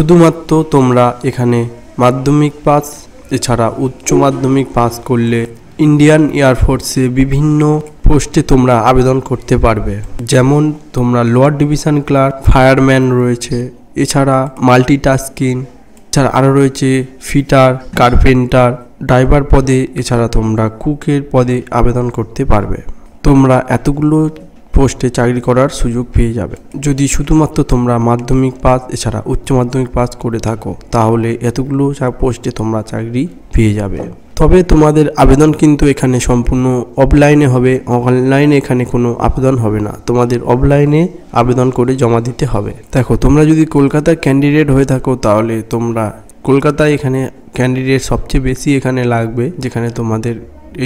শুধুমাত্র তোমরা এখানে মাধ্যমিক পাস এছাড়া উচ্চ মাধ্যমিক পাস করলে ইন্ডিয়ান এয়ারফোর্সে বিভিন্ন পোস্টে তোমরা আবেদন করতে পারবে। যেমন তোমরা লোয়ার ডিভিশন ক্লার্ক, ফায়ারম্যান রয়েছে, এছাড়া মাল্টিটাস্কিং, এছাড়া আরও রয়েছে ফিটার, কার্পেন্টার, ড্রাইভার পদে, এছাড়া তোমরা কুকের পদে আবেদন করতে পারবে। তোমরা এতগুলো পোস্টে চাকরি করার সুযোগ পেয়ে যাবে। যদি শুধুমাত্র তোমরা মাধ্যমিক পাস এছাড়া উচ্চ মাধ্যমিক পাস করে থাকো তাহলে এতগুলো পোস্টে তোমরা চাকরি পেয়ে যাবে। তবে তোমাদের আবেদন কিন্তু এখানে সম্পূর্ণ অফলাইনে হবে, অনলাইনে এখানে কোনো আবেদন হবে না। তোমাদের অফলাইনে আবেদন করে জমা দিতে হবে। দেখো, তোমরা যদি কলকাতার ক্যান্ডিডেট হয়ে থাকো তাহলে তোমরা কলকাতায় এখানে ক্যান্ডিডেট সবচেয়ে বেশি এখানে লাগবে, যেখানে তোমাদের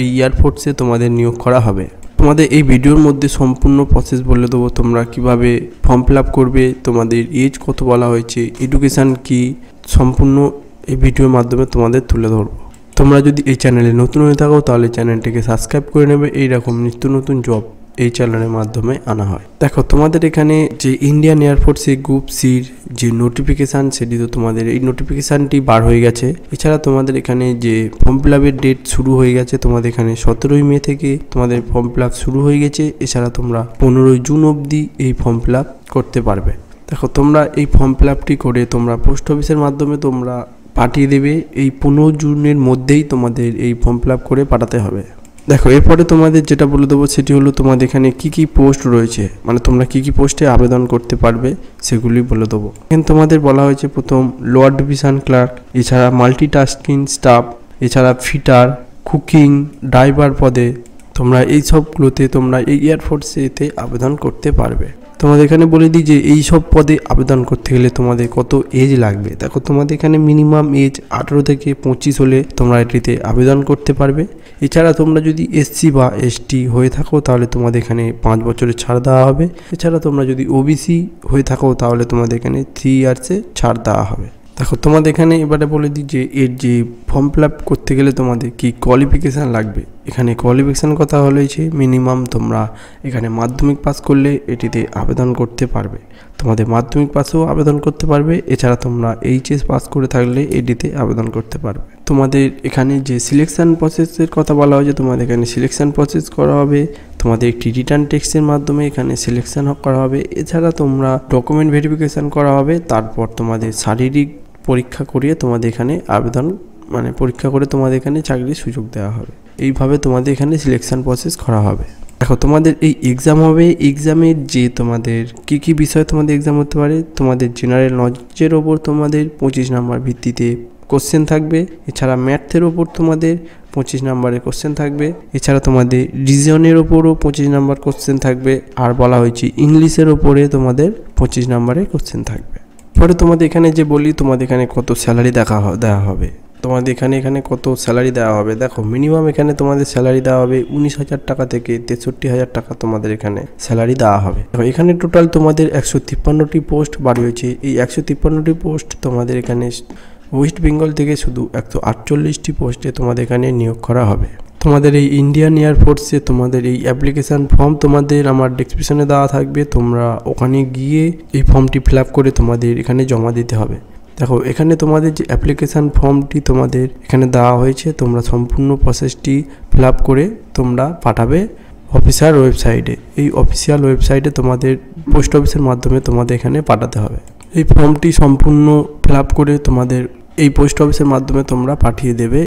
এই এয়ারফোর্সে তোমাদের নিয়োগ করা হবে। তোমাদের এই ভিডিওর মধ্যে সম্পূর্ণ প্রসেস বলে দেবো, তোমরা কিভাবে ফর্ম ফিল আপ করবে, তোমাদের এজ কত বলা হয়েছে, এডুকেশান কি, সম্পূর্ণ এই ভিডিওর মাধ্যমে তোমাদের তুলে ধরবো। তোমরা যদি এই চ্যানেলে নতুন হয়ে থাকো তাহলে চ্যানেলটিকে সাবস্ক্রাইব করে নেবে। এইরকম নিত্য নতুন জব এই চ্যানেলের মাধ্যমে আনা হয়। দেখো, তোমাদের এখানে যে ইন্ডিয়ান এয়ারফোর্সে গ্রুপ সির যে নোটিফিকেশান, সেটি তো তোমাদের এই নোটিফিকেশানটি বার হয়ে গেছে। এছাড়া তোমাদের এখানে যে ফর্ম ফিল আপের ডেট শুরু হয়ে গেছে, তোমাদের এখানে 17ই মে থেকে তোমাদের ফর্ম ফিল আপ শুরু হয়ে গেছে। এছাড়া তোমরা 15ই জুন অবধি এই ফর্ম ফিল আপ করতে পারবে। দেখো, তোমরা এই ফর্ম ফিল আপটি করে তোমরা পোস্ট অফিসের মাধ্যমে তোমরা পাঠিয়ে দেবে। এই 15 জুনের মধ্যেই তোমাদের এই ফর্ম ফিল আপ করে পাঠাতে হবে। দেখো, এরপরে তোমাদের যেটা বলে দেবো সেটি হলো তোমাদের এখানে কি কি পোস্ট রয়েছে, মানে তোমরা কি কি পোস্টে আবেদন করতে পারবে সেগুলি বলে দেবো। এখানে তোমাদের বলা হয়েছে প্রথম লোয়ার ডিভিশন ক্লার্ক, এছাড়া মাল্টিটাস্কিং স্টাফ, এছাড়া ফিটার, কুকিং, ড্রাইভার পদে তোমরা এই সবগুলোতে তোমরা এই এয়ারফোর্সেতে আবেদন করতে পারবে। তোমাদের এখানে বলে দিই যে এই সব পদে আবেদন করতে গেলে তোমাদের কত এজ লাগবে। দেখো, তোমাদের এখানে মিনিমাম এজ 18 থেকে 25 হলে তোমরা এটিতে আবেদন করতে পারবে। এছাড়া তোমরা যদি এসসি বা এসটি হয়ে থাকো তাহলে তোমাদের এখানে 5 বছরের ছাড় দেওয়া হবে। এছাড়া তোমরা যদি ওবিসি হয়ে থাকো তাহলে তোমাদের এখানে 3 ইয়ার্সে ছাড় দেওয়া হবে। দেখো, তোমাদের এখানে এবারে বলে দিই যে এর যে ফর্ম ফিল আপ করতে গেলে তোমাদের কি কোয়ালিফিকেশান লাগবে। এখানে কোয়ালিফিকেশান কথা হয়েছে মিনিমাম তোমরা এখানে মাধ্যমিক পাস করলে এটিতে আবেদন করতে পারবে। তোমাদের মাধ্যমিক পাসেও আবেদন করতে পারবে। এছাড়া তোমরা এইচএস পাস করে থাকলে এটিতে আবেদন করতে পারবে। তোমাদের এখানে যে সিলেকশান প্রসেসের কথা বলা হয়েছে, তোমাদের এখানে সিলেকশান প্রসেস করা হবে। তোমাদের একটি রিটার্ন টেস্টের মাধ্যমে এখানে সিলেকশান করা হবে। এছাড়া তোমরা ডকুমেন্ট ভেরিফিকেশান করা হবে। তারপর তোমাদের শারীরিক পরীক্ষা করিয়ে তোমাদের এখানে আবেদন পরীক্ষা করে তোমাদের এখানে চাকরির সুযোগ দেওয়া হবে। এইভাবে তোমাদের এখানে সিলেকশান প্রসেস করা হবে। দেখো, তোমাদের এই এক্সাম হবে। এক্সামের যে তোমাদের কি কি বিষয় তোমাদের এক্সাম হতে পারে, তোমাদের জেনারেল নলেজের ওপর তোমাদের 25 নাম্বার ভিত্তিতে কোশ্চেন থাকবে। এছাড়া ম্যাথের ওপর তোমাদের 25 নাম্বারের কোশ্চেন থাকবে। এছাড়া তোমাদের রিজনের ওপরও 25 নাম্বার কোশ্চেন থাকবে। আর বলা হয়েছে ইংলিশের ওপরে তোমাদের 25 নাম্বারের কোশ্চেন থাকবে। পরে তোমাদের এখানে যে বলি তোমাদের এখানে কত স্যালারি দেওয়া হবে, তোমাদের এখানে কত স্যালারি দেওয়া হবে। দেখো, মিনিমাম এখানে তোমাদের স্যালারি দেওয়া হবে 19,000 টাকা থেকে 63,000 টাকা তোমাদের এখানে স্যালারি দেওয়া হবে। দেখো, এখানে টোটাল তোমাদের 153টি পোস্ট বার হয়েছে। এই 153টি পোস্ট তোমাদের এখানে ওয়েস্ট বেঙ্গল থেকে শুধু 148টি পোস্টে তোমাদের এখানে নিয়োগ করা হবে। তোমাদের এই ইন্ডিয়ান এয়ারফোর্সে তোমাদের এই অ্যাপ্লিকেশান ফর্ম তোমাদের আমার ডেসক্রিপশনে দেওয়া থাকবে। তোমরা ওখানে গিয়ে এই ফর্মটি ফিল আপ করে তোমাদের এখানে জমা দিতে হবে। দেখো, এখানে তোমাদের যে অ্যাপ্লিকেশান ফর্মটি তোমাদের এখানে দেওয়া হয়েছে, তোমরা সম্পূর্ণ প্রসেসটি ফিল আপ করে তোমরা পাঠাবে অফিসিয়াল ওয়েবসাইটে। এই অফিসিয়াল ওয়েবসাইটে তোমাদের পোস্ট অফিসের মাধ্যমে তোমাদের এখানে পাঠাতে হবে। এই ফর্মটি সম্পূর্ণ ফিল আপ করে তোমাদের এই পোস্ট অফিসের মাধ্যমে তোমরা পাঠিয়ে দেবে।